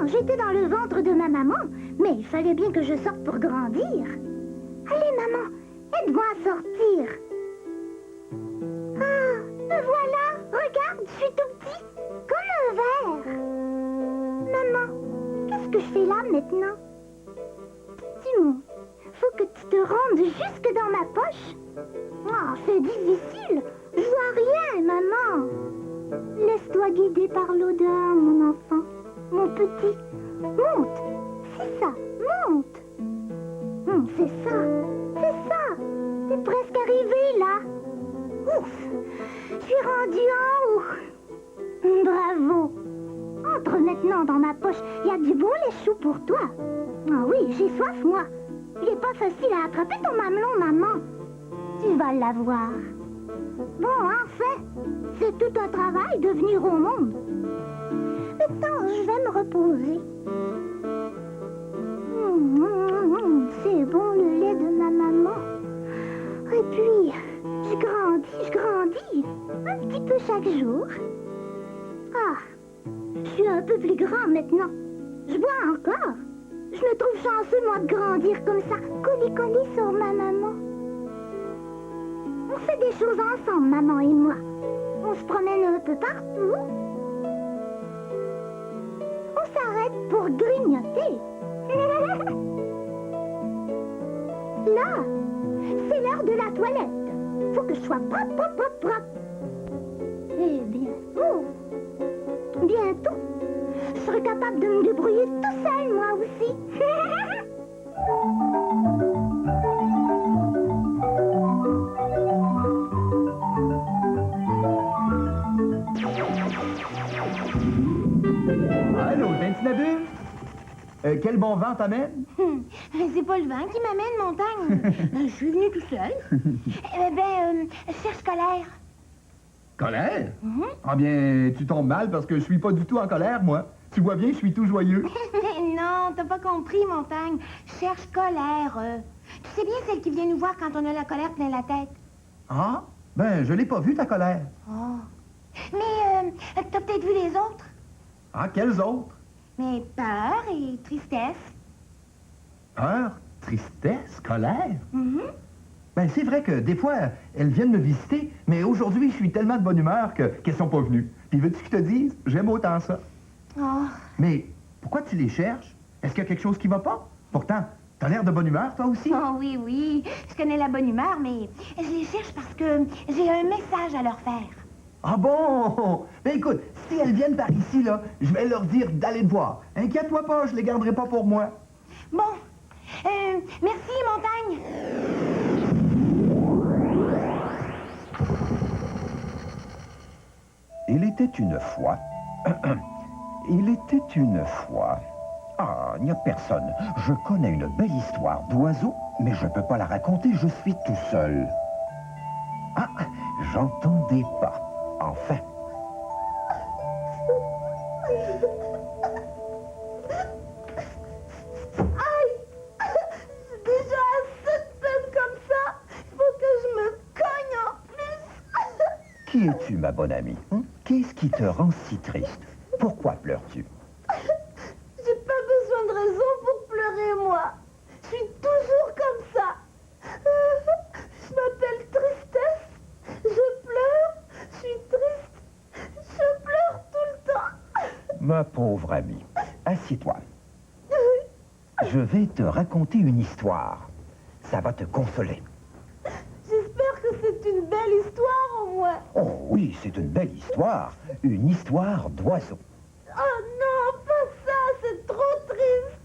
J'étais dans le ventre de ma maman, mais il fallait bien que je sorte pour grandir. Allez, maman, aide-moi à sortir. que je fais là maintenant? Simon, faut que tu te rendes jusque dans ma poche. Oh, c'est difficile. Je vois rien, maman. Laisse-toi guider par l'odeur, mon enfant. Mon petit. Monte. C'est ça. Monte. C'est ça. C'est ça. T'es presque arrivé, là. Ouf. Je suis rendue en haut. Bravo. Entre maintenant dans ma poche. Il y a du bon lait chaud pour toi. Ah oui, j'ai soif, moi. Il est pas facile à attraper ton mamelon, maman. Tu vas l'avoir. Bon, enfin, c'est tout un travail de venir au monde. Maintenant, je vais me reposer. C'est bon le lait de ma maman. Et puis, je grandis. Un petit peu chaque jour. Ah, je suis un peu plus grand maintenant. Je bois encore. Je me trouve chanceux, moi, de grandir comme ça, collé sur ma maman. On fait des choses ensemble, maman et moi. On se promène un peu partout. On s'arrête pour grignoter. Là, c'est l'heure de la toilette. Faut que je sois propre. Et bientôt, je serai capable de me débrouiller tout seul, moi aussi. Allô, Tintinabule? Quel bon vent t'amène? C'est pas le vent qui m'amène, Montagne. Je suis venue tout seul. Cherche colère. Colère? Ah bien, tu tombes mal parce que je suis pas du tout en colère, moi. Tu vois bien, je suis tout joyeux. Non, t'as pas compris, Montagne. Cherche colère. Tu sais bien celle qui vient nous voir quand on a la colère plein la tête. Ah? Ben, je l'ai pas vu, ta colère. Oh. Mais t'as peut-être vu les autres. Ah, quels autres? Mais peur et tristesse. Peur, tristesse, colère? Ben, c'est vrai que des fois, elles viennent me visiter, mais aujourd'hui, je suis tellement de bonne humeur qu'elles sont pas venues. Puis veux-tu que je te dise? J'aime autant ça. Oh. Mais pourquoi tu les cherches? Est-ce qu'il y a quelque chose qui va pas? Pourtant, t'as l'air de bonne humeur, toi aussi? Oh oui, je connais la bonne humeur, mais je les cherche parce que j'ai un message à leur faire. Ah bon? Ben écoute, si elles viennent par ici, là, je vais leur dire d'aller te voir. Inquiète-toi pas, je les garderai pas pour moi. Bon, merci, Montagne. Il était une fois... Il était une fois... Ah, il n'y a personne. Je connais une belle histoire d'oiseau, mais je ne peux pas la raconter, je suis tout seul. Ah, j'entends des pas. Enfin. Aïe! J'ai déjà assez de peine comme ça. Il faut que je me cogne en plus. Qui es-tu, ma bonne amie? Qu'est-ce qui te rend si triste? Pourquoi pleures-tu? J'ai pas besoin de raison pour pleurer, moi. Je suis toujours comme ça. Je m'appelle Tristesse. Je pleure. Je suis triste. Je pleure tout le temps. Ma pauvre amie, assieds-toi. Je vais te raconter une histoire. Ça va te consoler. J'espère que c'est une belle histoire, au moins. Oh oui, c'est une belle histoire. Une histoire d'oiseau. Oh non, pas ça, c'est trop triste.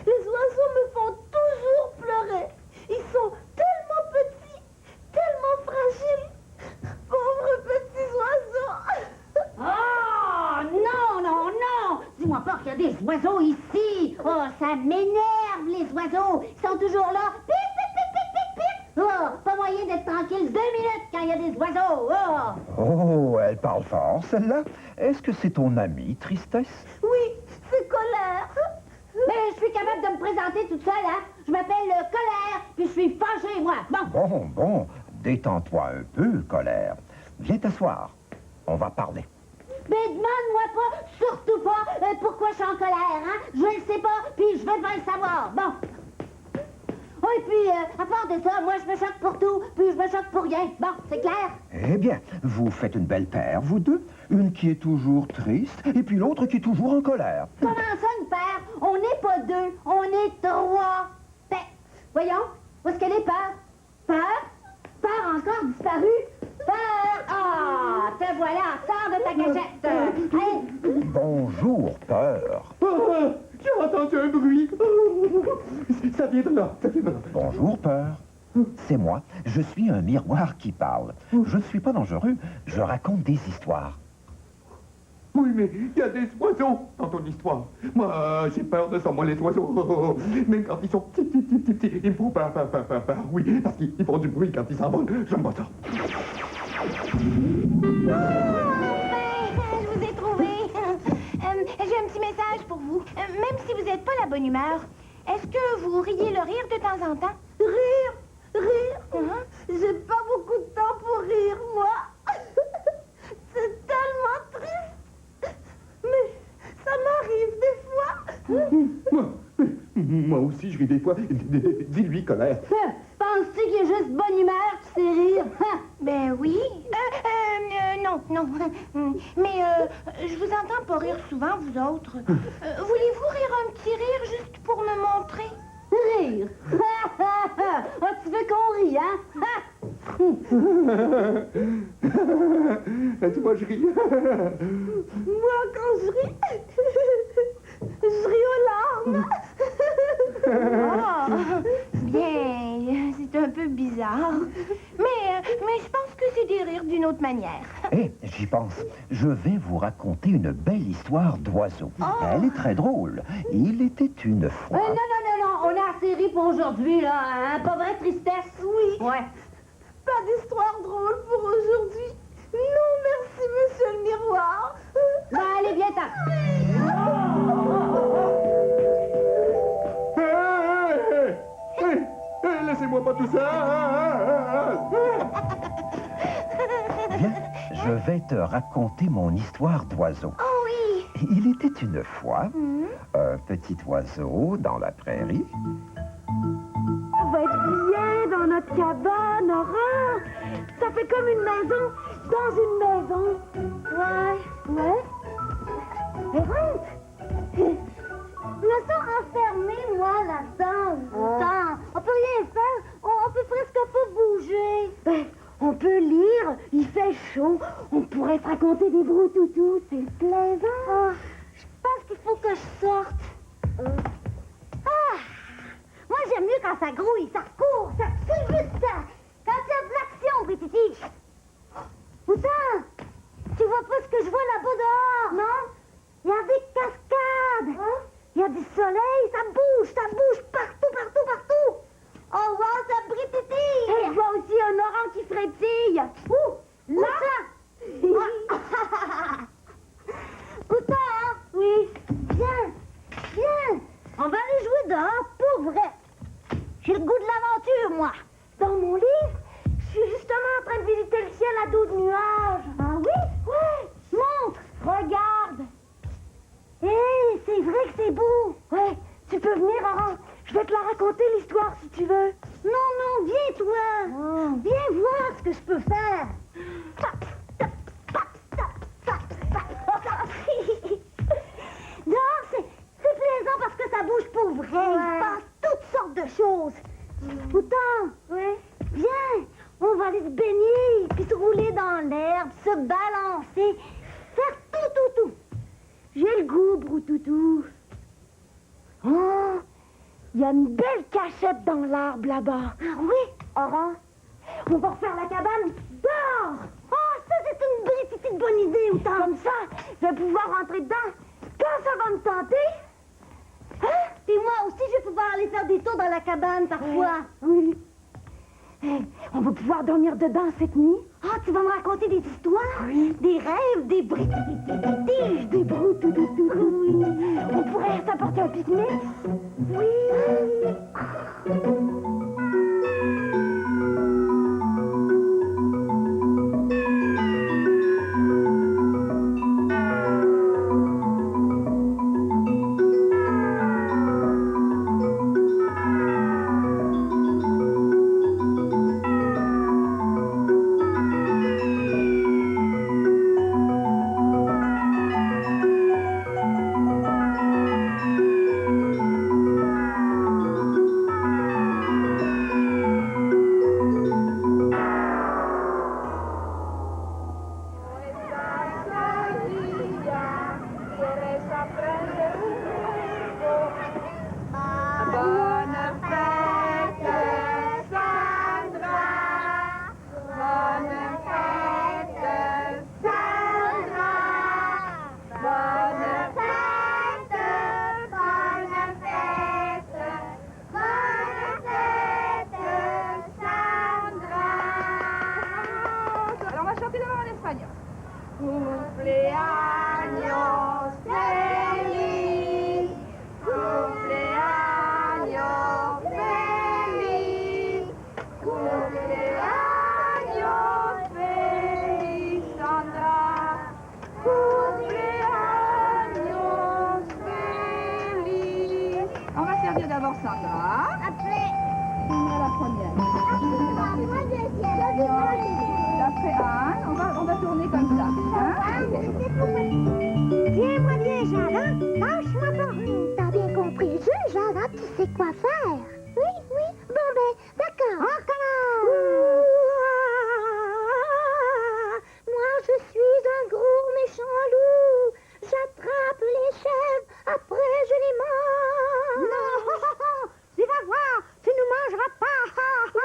Les oiseaux me font toujours pleurer. Ils sont tellement petits, tellement fragiles. Pauvres petits oiseaux. Oh, non! Dis-moi pas qu'il y a des oiseaux ici! Oh, ça m'énerve, les oiseaux! Ils sont toujours là! Pip, pip, pip, pip, pip, pip! Oh, pas moyen d'être tranquille 2 minutes quand il y a des oiseaux! Oh! Oh, elle parle fort, celle-là. Est-ce que c'est ton amie, Tristesse? Oui, c'est colère. Mais je suis capable de me présenter toute seule, hein? Je m'appelle Colère, puis je suis fâchée, moi! Bon! Bon, détends-toi un peu, Colère. Viens t'asseoir. On va parler. Mais demande-moi pas, surtout pas, pourquoi je suis en colère, hein? Je le sais pas, puis je veux pas le savoir. Bon. Oh, et puis, à part de ça, moi, je me choque pour tout, puis je me choque pour rien. Bon, c'est clair? Eh bien, vous faites une belle paire, vous deux. Une qui est toujours triste, et puis l'autre qui est toujours en colère. Comment ça, une paire? On on n'est pas 2, on est 3. Ben, voyons, où est-ce qu'elle est, Peur? Peur? Peur encore disparu? Peur! Ah, te voilà, sors de ta cachette. Hey. Bonjour, Peur. Ah, j'ai entendu un bruit. Ça vient de là, ça vient de là. Bonjour, Peur. C'est moi. Je suis un miroir qui parle. Je ne suis pas dangereux. Je raconte des histoires. Oui, mais il y a des oiseaux dans ton histoire. Moi, j'ai peur de ça, moi, les oiseaux. Même quand ils sont petits, ils me font peur. Oui, parce qu'ils font du bruit quand ils s'envolent. J'aime pas ça. Enfin, je vous ai trouvé. J'ai un petit message pour vous. Même si vous n'êtes pas la bonne humeur, est-ce que vous riez le rire de temps en temps? Rire? J'ai pas beaucoup de temps pour rire, moi. C'est tellement triste. Mais ça m'arrive des fois. Moi aussi, je ris des fois. Dis-lui, colère. Penses-tu qu'il est juste bonne humeur, tu sais rire? Ben oui. Non. Mais je vous entends pas rire souvent, vous autres. Voulez-vous rire un petit rire juste pour me montrer? Rire? Ah, tu veux qu'on rie, hein? Dis-moi, je ris. Moi, quand je ris aux larmes. Ah, bien, c'est un peu bizarre. Mais je pense que c'est des rires d'une autre manière. Eh, j'y pense. Je vais vous raconter une belle histoire d'oiseau. Elle est très drôle. Il était une fois... Non, on a assez ri pour aujourd'hui, là, hein? Pas vrai, tristesse? Oui. Ouais. Pas d'histoire drôle pour aujourd'hui. Non, merci, monsieur le miroir. Ben, allez, viens-t'en. Hey, laissez-moi pas tout ça. Viens, je vais te raconter mon histoire d'oiseau. Oh oui. Il était une fois un petit oiseau dans la prairie. On va être bien dans notre cabane, Aurore. Ça fait comme une maison dans une maison. Ouais. Mais rentre. Je me sens enfermée, moi, là-dedans. On peut rien faire. On peut presque pas bouger. On peut lire. Il fait chaud. On pourrait se raconter des broutoutous. C'est plaisant. Je pense qu'il faut que je sorte. Moi, j'aime mieux quand ça grouille, ça court, ça culbute, ça. Quand il y a de l'action, Brittiti. Pourtant, tu vois pas ce que je vois là-bas dehors, non? Il y a des cascades. Il y a du soleil, ça bouge partout. Oh, wow, ça Brittiti. Et je vois aussi un orange qui frétille. Où ça? Où ça, hein? Oui. Viens. On va aller jouer dehors, pour vrai. J'ai le goût de l'aventure, moi. Dans mon livre, je suis justement en train de visiter le ciel à dos de nuages. Ah oui? Ouais. Montre. Regarde. Hé, c'est vrai que c'est beau. Ouais, tu peux venir, Orange. Je vais te la raconter, l'histoire, si tu veux. Non, viens, toi. Viens voir ce que je peux faire. Dehors, c'est plaisant parce que ça bouge pour vrai. Il se passe toutes sortes de choses. Pourtant, viens, on va aller se baigner, puis se rouler dans l'herbe, se balancer, faire tout. J'ai le goût, Broutoutou. Oh, il y a une belle cachette dans l'arbre là-bas. Ah oui? Orange, on va refaire la cabane dehors. Oh, ça, c'est une petite bonne idée, autant. Comme ça, je vais pouvoir rentrer dedans quand ça va me tenter. Hein? Et moi aussi, je vais pouvoir aller faire des tours dans la cabane parfois. Oui. On va pouvoir dormir dedans cette nuit. Ah, tu vas me raconter des histoires? Oui. Des rêves, des briques, Des broutous. Oui. On pourrait s'apporter un pique-nique. Oui. Cumpleaños feliz, cumpleaños feliz, cumpleaños feliz, Sandra, cumpleaños feliz. On va servir d'abord Sandra. Après, On est la première. moi, deuxième. D'après Anne, on va tourner comme ça. Hein? Viens-moi bien, Jade, hein? Lâche-moi pas. T'as bien compris le jeu, Jade, hein? Tu sais quoi faire. Oui, oui. Bon, ben, d'accord. On recommence. Moi, je suis un gros méchant loup. J'attrape les chèvres, après je les mange. Non, tu vas voir, tu nous mangeras pas. Oui,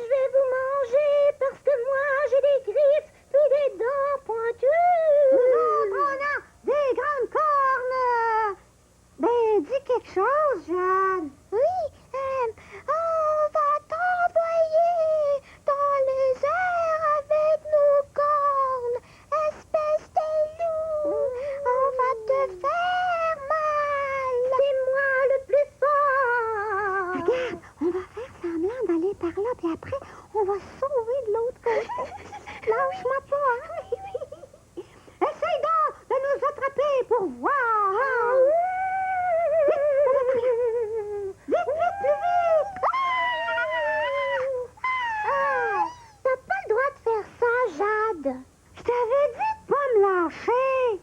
je vais vous manger parce que moi, j'ai des griffes puis des dents pointues. Nous autres, on a des grandes cornes. Ben, dis quelque chose, Jeanne. Oui, on va t'envoyer dans les airs avec nos cornes, espèce de loup. On va te faire mal. C'est moi le plus fort. Regarde, on va faire semblant d'aller par là, puis après, on va se sauver de l'autre côté. Lâche-moi pas, hein? Essaye donc de nous attraper pour voir. Vite, vite, plus vite! T'as pas le droit de faire ça, Jade. Je t'avais dit de pas me lâcher.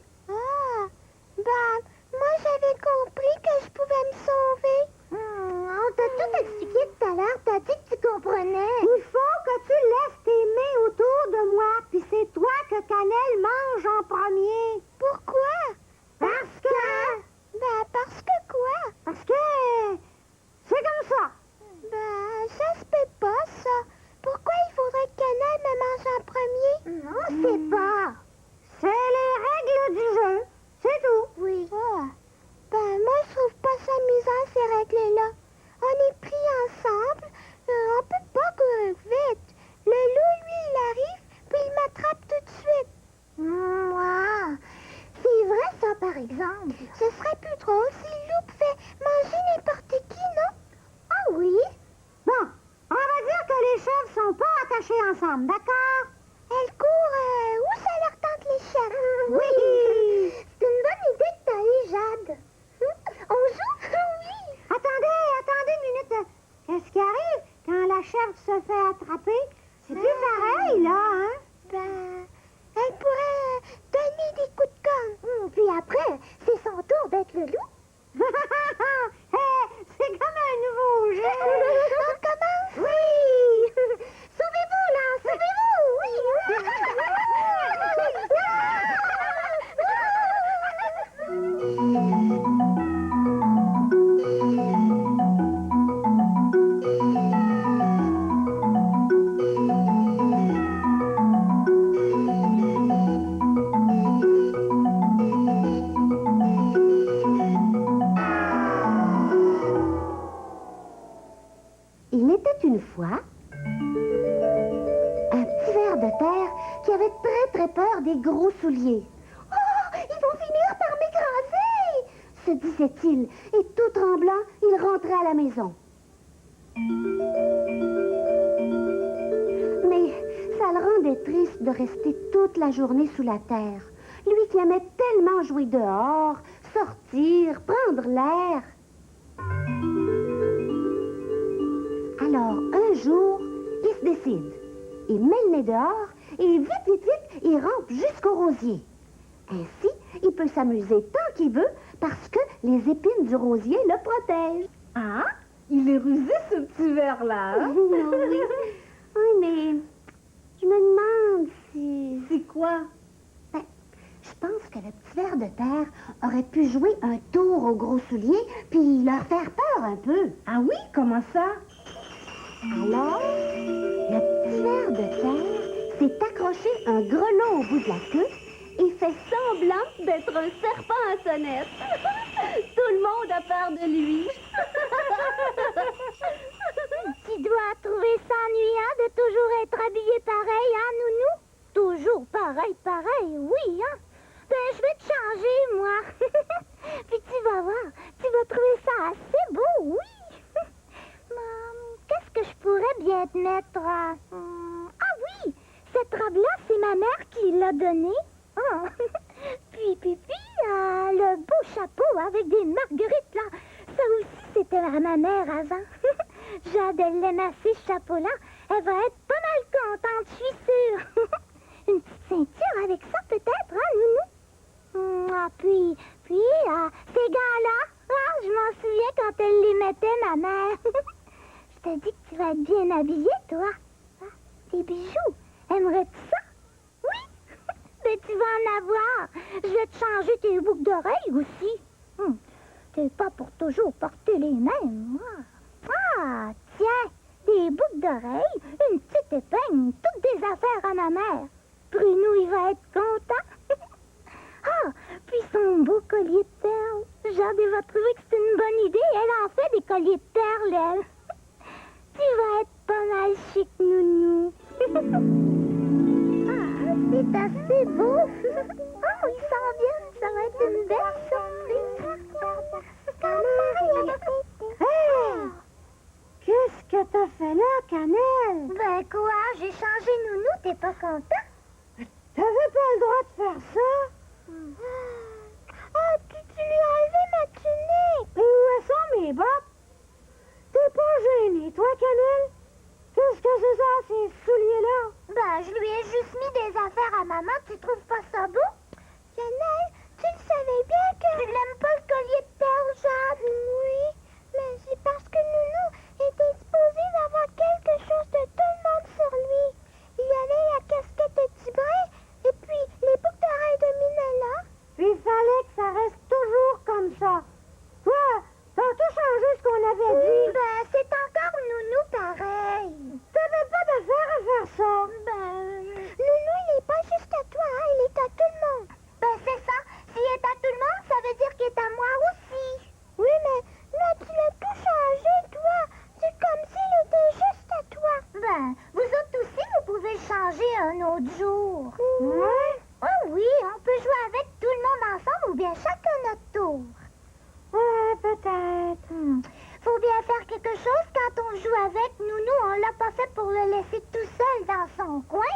Ben, moi j'avais compris que je pouvais me sauver. On t'a tout expliqué tout à l'heure, t'as dit que tu comprenais. Il faut que tu laisses tes mains autour de moi, puis c'est toi que Cannelle mange en premier. Pourquoi? Parce que... Ben, parce que quoi? Parce que... c'est comme ça. Ben, ça se peut pas, ça. Pourquoi il faudrait que Cannelle me mange en premier? Non, c'est pas. C'est les règles du jeu. C'est tout. Oui. Ben, moi, je trouve pas ça amusant, ces règles-là. On est pris ensemble. On peut pas courir vite. Le loup, lui, il arrive, puis il m'attrape tout de suite. C'est vrai, ça, par exemple. Ce serait plus drôle si le loup pouvait manger n'importe qui, non? Ah oui? Bon, on va dire que les chèvres sont pas attachées ensemble, d'accord? Elles courent où ça leur tente, les chèvres? Oui! C'est une bonne idée que t'as eue, Jade. On joue? Oui! Attendez une minute. Qu'est-ce qui arrive quand la chèvre se fait attraper? C'est plus pareil, là, hein? Ben, elle pourrait donner des coups de corne. Puis après, c'est son tour d'être le loup. C'est comme un nouveau jeu. On commence? Oui! Sauvez-vous, là! Sauvez-vous! Oui! Il était une fois un petit ver de terre qui avait très peur des gros souliers. « Oh, ils vont finir par m'écraser !» se disait-il, et tout tremblant, il rentrait à la maison. Mais ça le rendait triste de rester toute la journée sous la terre. Lui qui aimait tellement jouer dehors, sortir, prendre l'air. Alors, un jour, il se décide. Il met le nez dehors et vite, il rampe jusqu'au rosier. Ainsi, il peut s'amuser tant qu'il veut parce que les épines du rosier le protègent. Ah, il est rusé, ce petit ver-là. Hein? Oui, mais je me demande si... C'est quoi? Ben, je pense que le petit ver de terre aurait pu jouer un tour aux gros souliers puis leur faire peur un peu. Ah oui, comment ça? Alors, le petit ver de terre s'est accroché un grelot au bout de la queue et fait semblant d'être un serpent à sonnette. Tout le monde a peur de lui. Tu dois trouver ça ennuyant de toujours être habillé pareil, hein, Nounou? toujours pareil, oui, hein? Ben, je vais te changer, moi. Puis tu vas voir, tu vas trouver ça assez beau, oui. Qu'est-ce que je pourrais bien te mettre? Ah oui, cette robe-là, c'est ma mère qui l'a donnée. Oh. Puis, le beau chapeau avec des marguerites, là. Ça aussi, c'était à ma mère avant. Jade, elle l'aime assez, ce chapeau-là. Elle va être pas mal contente, je suis sûre. Une petite ceinture avec ça, peut-être, hein, Nounou? Puis, ces gants-là, je m'en souviens quand elle les mettait, ma mère. Je te dis que tu vas être bien habillée, toi. Des bijoux, aimerais-tu ça? Oui? Ben, tu vas en avoir. Je vais te changer tes boucles d'oreilles aussi. T'es pas pour toujours porter les mêmes. Tiens, des boucles d'oreilles, une petite épingle, toutes des affaires à ma mère. Bruno, il va être content. Puis son beau collier de perles. Jade, elle va trouver que c'est une bonne idée. Elle en fait des colliers de perles, elle. Tu vas être pas mal chic, Nounou. C'est assez beau. Il sent bien. Ça va être une belle surprise. Hey! Qu'est-ce que t'as fait là, Cannelle? Ben quoi, j'ai changé Nounou, t'es pas content? T'avais pas le droit de faire ça? Puis tu lui as enlevé ma tunique. Et où sont mes bottes? T'es pas gênée, toi, Cannelle? Qu'est-ce que c'est ça, ces souliers-là? Ben, je lui ai juste mis des affaires à maman, tu trouves pas ça beau? Cannelle, tu le savais bien que... Tu n'aimes pas le collier de perles, Jade? Oui, mais c'est parce que Nounou était supposé d'avoir quelque chose de tout le monde sur lui. Il y avait la casquette de Tibrin et puis les boucles d'oreilles de Minella. Puis il fallait que ça reste toujours comme ça. Toi, t'as tout changé ce qu'on avait dit. Ben, c'est encore Nounou pareil. T'avais pas d'affaire à faire ça. Nounou, il est pas juste à toi, hein, il est à tout le monde. Ben, c'est ça. S'il est à tout le monde, ça veut dire qu'il est à moi aussi. Oui, mais là, tu l'as tout changé, toi. C'est comme s'il était juste à toi. Ben, vous autres aussi, vous pouvez le changer un autre jour. Ouais? Oh oui, on peut jouer avec tout le monde ensemble ou bien chacun notre tour. Ouais, peut-être. Faut bien faire quelque chose quand on joue avec. Nounou, on l'a pas fait pour le laisser tout seul dans son coin.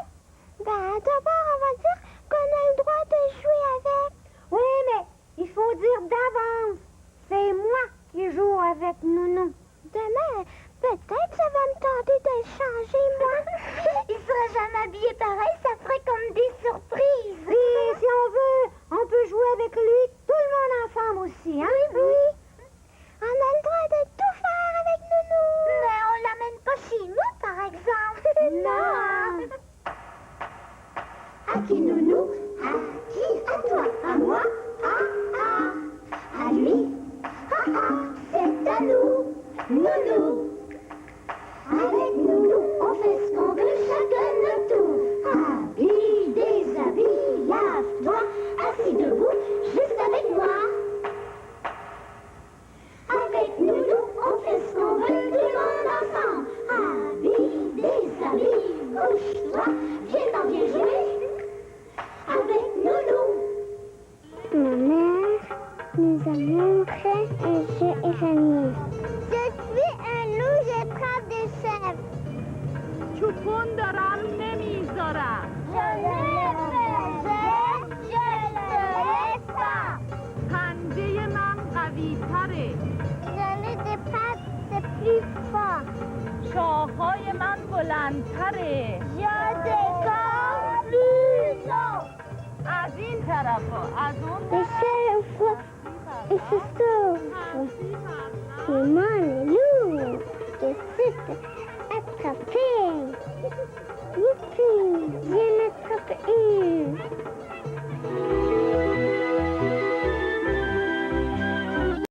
Ben, d'abord, on va dire qu'on a le droit de jouer avec. Oui, mais il faut dire d'avance. C'est moi qui joue avec Nounou. Demain, peut-être ça va me tenter de le changer, moi. Il sera jamais habillé pareil, ça ferait comme des surprises. Et si on veut, on peut jouer avec lui, tout le monde ensemble aussi, hein? Oui. On a le droit de tout faire avec Nounou. Mais on l'amène pas chez nous, par exemple. Non. À qui, Nounou? À qui? À toi? À moi? À lui? C'est à nous, Nounou. Avec Nounou, on fait ce qu'on veut, chacun notre tour. Habille, déshabille, lave-toi, assis debout, juste avec moi. Avec Nounou, on fait ce qu'on veut, tout le monde ensemble. Habille, déshabille, bouge-toi, viens jouer. Avec Nounou. Ma mère nous a montré un jeu éphémère. Je suis un loup, je prends des chèvres. چوپون دارم نمیذارم. Je ne laisse pas. پنجه من قوی تره. Je ne des pattes, c'est plus fort. شاخهای من بلندتره. Je décolle plus haut. از این طرفا از اون Les chèvres, ils se sauvent. C'est moi le loup.